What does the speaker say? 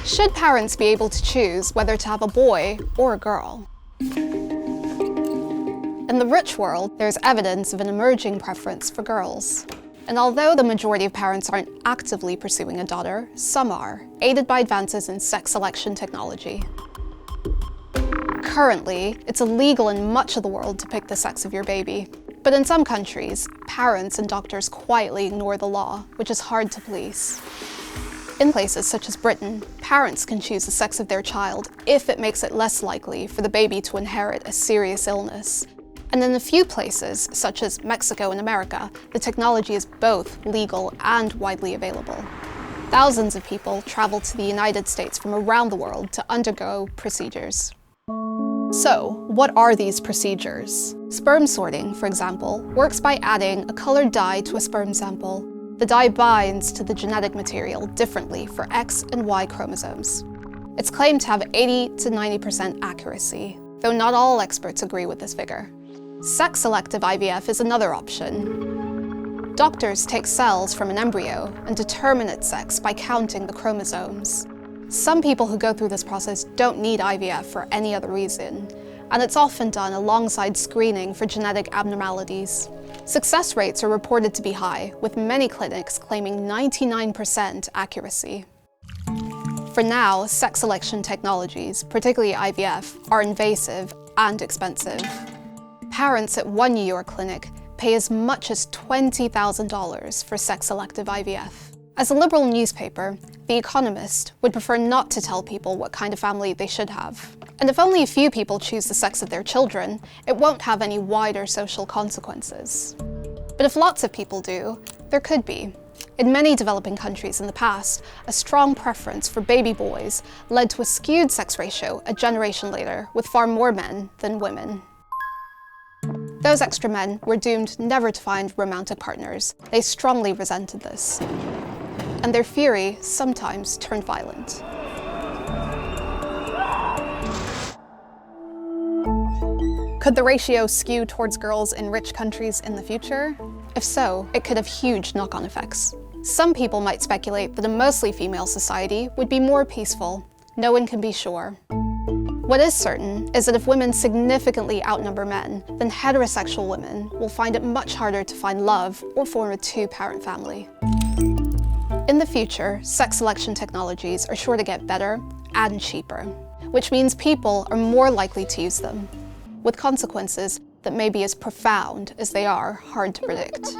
Should parents be able to choose whether to have a boy or a girl? In the rich world, there's evidence of an emerging preference for girls. And although the majority of parents aren't actively pursuing a daughter, some are, aided by advances in sex selection technology. Currently, it's illegal in much of the world to pick the sex of your baby. But in some countries, parents and doctors quietly ignore the law, which is hard to police. In places such as Britain, parents can choose the sex of their child if it makes it less likely for the baby to inherit a serious illness. And in a few places, such as Mexico and America, the technology is both legal and widely available. Thousands of people travel to the United States from around the world to undergo procedures. So, what are these procedures? Sperm sorting, for example, works by adding a colored dye to a sperm sample. The dye binds to the genetic material differently for X and Y chromosomes. It's claimed to have 80 to 90% accuracy, though not all experts agree with this figure. Sex-selective IVF is another option. Doctors take cells from an embryo and determine its sex by counting the chromosomes. Some people who go through this process don't need IVF for any other reason, and it's often done alongside screening for genetic abnormalities. Success rates are reported to be high, with many clinics claiming 99% accuracy. For now, sex selection technologies, particularly IVF, are invasive and expensive. Parents at one New York clinic pay as much as $20,000 for sex-selective IVF. As a liberal newspaper, The Economist would prefer not to tell people what kind of family they should have. And if only a few people choose the sex of their children, it won't have any wider social consequences. But if lots of people do, there could be. In many developing countries in the past, a strong preference for baby boys led to a skewed sex ratio a generation later, with far more men than women. Those extra men were doomed never to find romantic partners. They strongly resented this. And their fury sometimes turned violent. Could the ratio skew towards girls in rich countries in the future? If so, it could have huge knock-on effects. Some people might speculate that a mostly female society would be more peaceful. No one can be sure. What is certain is that if women significantly outnumber men, then heterosexual women will find it much harder to find love or form a two-parent family. In the future, sex selection technologies are sure to get better and cheaper, which means people are more likely to use them, with consequences that may be as profound as they are hard to predict.